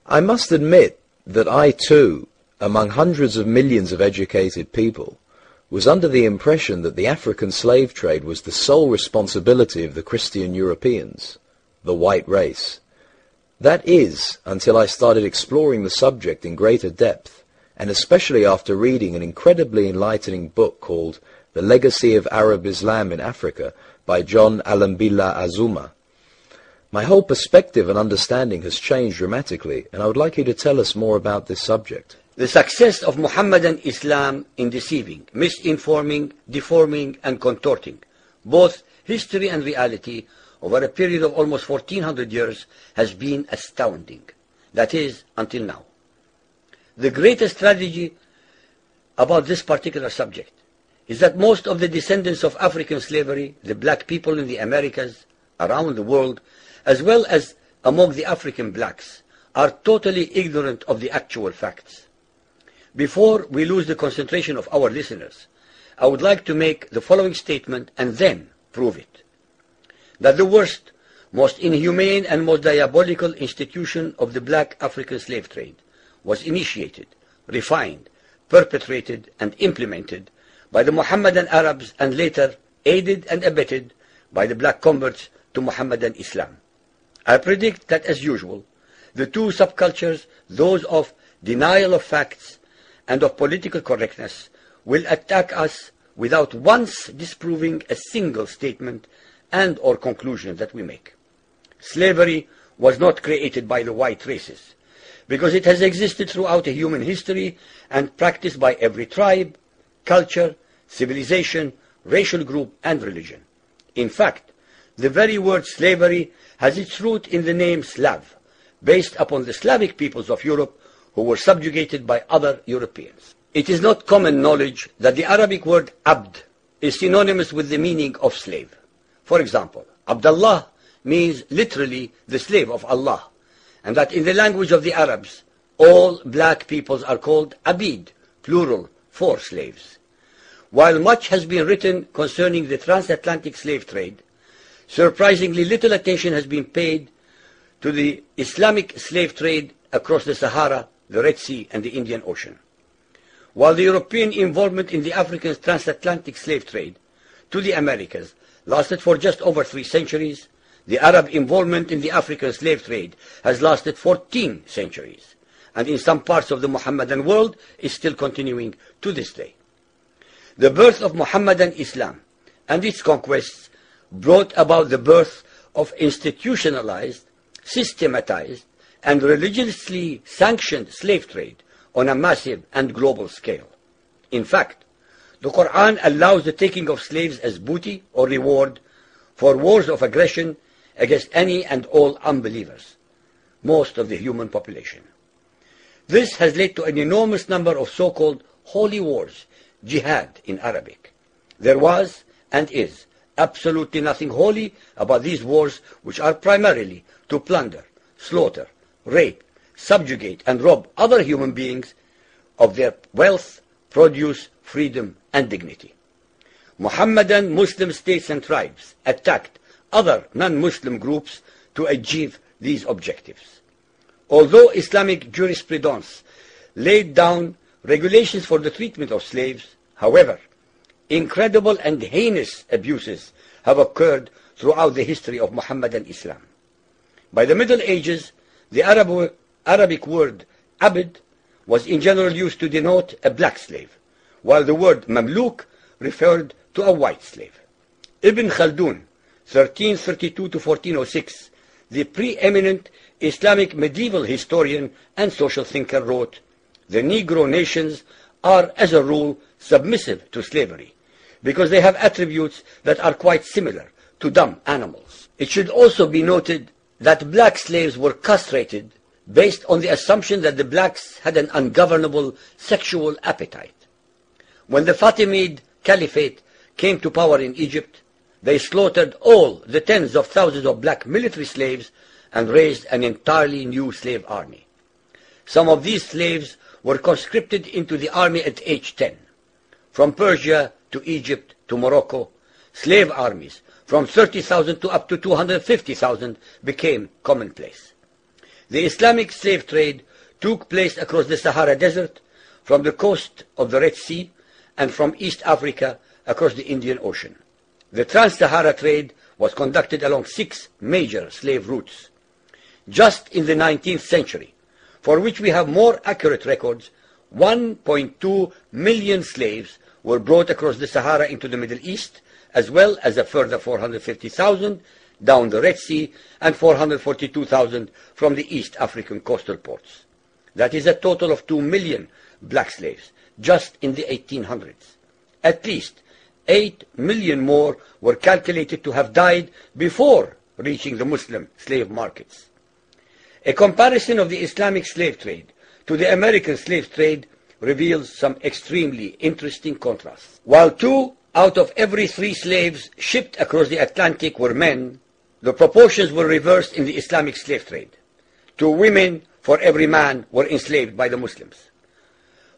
I must admit that I too, among hundreds of millions of educated people, was under the impression that the African slave trade was the sole responsibility of the Christian Europeans, the white race. That is, until I started exploring the subject in greater depth, and especially after reading an incredibly enlightening book called The Legacy of Arab Islam in Africa by John Alambila Azuma. My whole perspective and understanding has changed dramatically, and I would like you to tell us more about this subject. The success of Muhammadan Islam in deceiving, misinforming, deforming, and contorting both history and reality over a period of almost 1400 years has been astounding. That is, until now. The greatest tragedy about this particular subject is that most of the descendants of African slavery, the black people in the Americas, around the world, as well as among the African blacks, are totally ignorant of the actual facts. Before we lose the concentration of our listeners, I would like to make the following statement and then prove it. That the worst, most inhumane and most diabolical institution of the black African slave trade was initiated, refined, perpetrated, and implemented by the Mohammedan Arabs and later aided and abetted by the black converts to Mohammedan Islam. I predict that, as usual, the two subcultures, those of denial of facts and of political correctness, will attack us without once disproving a single statement and or conclusion that we make. Slavery was not created by the white races, because it has existed throughout human history and practiced by every tribe, culture, civilization, racial group, and religion. In fact, the very word slavery has its root in the name Slav, based upon the Slavic peoples of Europe who were subjugated by other Europeans. It is not common knowledge that the Arabic word abd is synonymous with the meaning of slave. For example, Abdullah means literally the slave of Allah, and that in the language of the Arabs, all black peoples are called abid, plural, for slaves. While much has been written concerning the transatlantic slave trade, surprisingly little attention has been paid to the Islamic slave trade across the Sahara, the Red Sea, and the Indian Ocean. While the European involvement in the African transatlantic slave trade to the Americas lasted for just over 3 centuries, the Arab involvement in the African slave trade has lasted 14 centuries, and in some parts of the Mohammedan world is still continuing to this day. The birth of Mohammedan Islam and its conquests brought about the birth of institutionalized, systematized, and religiously sanctioned slave trade on a massive and global scale. In fact, the Quran allows the taking of slaves as booty or reward for wars of aggression against any and all unbelievers, most of the human population. This has led to an enormous number of so-called holy wars, jihad in Arabic. There was and is absolutely nothing holy about these wars, which are primarily to plunder, slaughter, rape, subjugate, and rob other human beings of their wealth, produce, freedom, and dignity. Mohammedan Muslim states and tribes attacked other non-Muslim groups to achieve these objectives. Although Islamic jurisprudence laid down regulations for the treatment of slaves, however, incredible and heinous abuses have occurred throughout the history of Mohammedan Islam. By the Middle Ages, the Arabic word abd was in general used to denote a black slave, while the word mamluk referred to a white slave. Ibn Khaldun, 1332 to 1406, the preeminent Islamic medieval historian and social thinker, wrote, "The Negro nations are, as a rule, submissive to slavery, because they have attributes that are quite similar to dumb animals." It should also be noted that black slaves were castrated based on the assumption that the blacks had an ungovernable sexual appetite. When the Fatimid Caliphate came to power in Egypt, they slaughtered all the tens of thousands of black military slaves and raised an entirely new slave army. Some of these slaves were conscripted into the army at age 10. From Persia to Egypt to Morocco, slave armies from 30,000 to up to 250,000 became commonplace. The Islamic slave trade took place across the Sahara Desert, from the coast of the Red Sea, and from East Africa across the Indian Ocean. The Trans-Sahara trade was conducted along 6 major slave routes. Just in the 19th century, for which we have more accurate records, 1.2 million slaves were brought across the Sahara into the Middle East, as well as a further 450,000 down the Red Sea and 442,000 from the East African coastal ports. That is a total of 2 million black slaves just in the 1800s. At least 8 million more were calculated to have died before reaching the Muslim slave markets. A comparison of the Islamic slave trade to the American slave trade reveals some extremely interesting contrasts. While 2 out of every 3 slaves shipped across the Atlantic were men, the proportions were reversed in the Islamic slave trade. 2 women for every man were enslaved by the Muslims.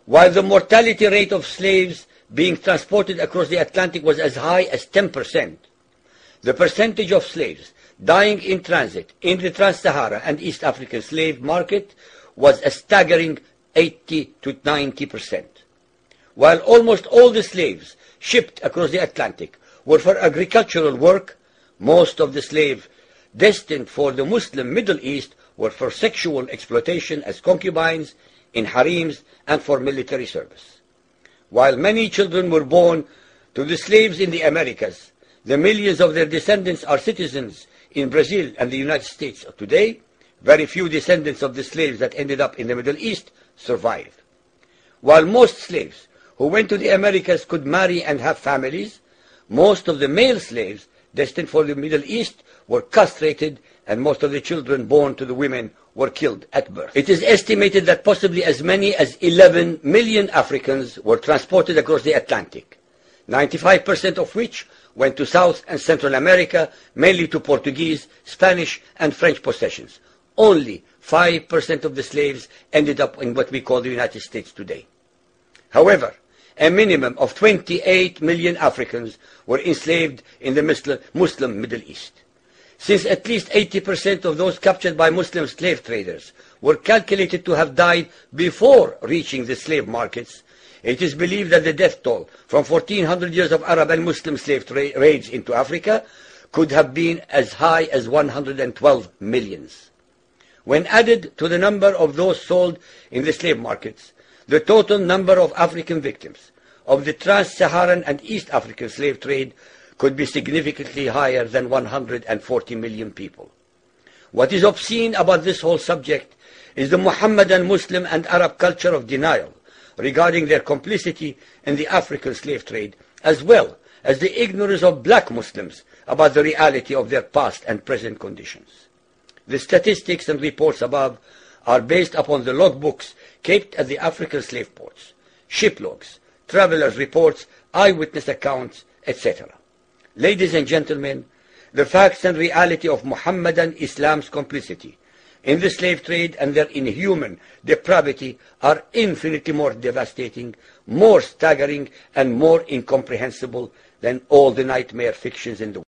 While the mortality rate of slaves being transported across the Atlantic was as high as 10%, the percentage of slaves dying in transit in the Trans-Sahara and East African slave market was a staggering 80 to 90%. While almost all the slaves shipped across the Atlantic were for agricultural work, most of the slaves destined for the Muslim Middle East were for sexual exploitation as concubines, in harems, and for military service. While many children were born to the slaves in the Americas, the millions of their descendants are citizens in Brazil and the United States today. Very few descendants of the slaves that ended up in the Middle East survived. While most slaves who went to the Americas could marry and have families, most of the male slaves destined for the Middle East were castrated, and most of the children born to the women were killed at birth. It is estimated that possibly as many as 11 million Africans were transported across the Atlantic, 95% of which went to South and Central America, mainly to Portuguese, Spanish, and French possessions. Only 5% of the slaves ended up in what we call the United States today. However, a minimum of 28 million Africans were enslaved in the Muslim Middle East. Since at least 80% of those captured by Muslim slave traders were calculated to have died before reaching the slave markets, it is believed that the death toll from 1400 years of Arab and Muslim slave raids into Africa could have been as high as 112 millions. When added to the number of those sold in the slave markets, the total number of African victims of the Trans-Saharan and East African slave trade could be significantly higher than 140 million people. What is obscene about this whole subject is the Muhammadan Muslim and Arab culture of denial regarding their complicity in the African slave trade, as well as the ignorance of black Muslims about the reality of their past and present conditions. The statistics and reports above are based upon the logbooks kept at the African slave ports, ship logs, travelers' reports, eyewitness accounts, etc. Ladies and gentlemen, the facts and reality of Muhammadan Islam's complicity in the slave trade and their inhuman depravity are infinitely more devastating, more staggering, and more incomprehensible than all the nightmare fictions in the world.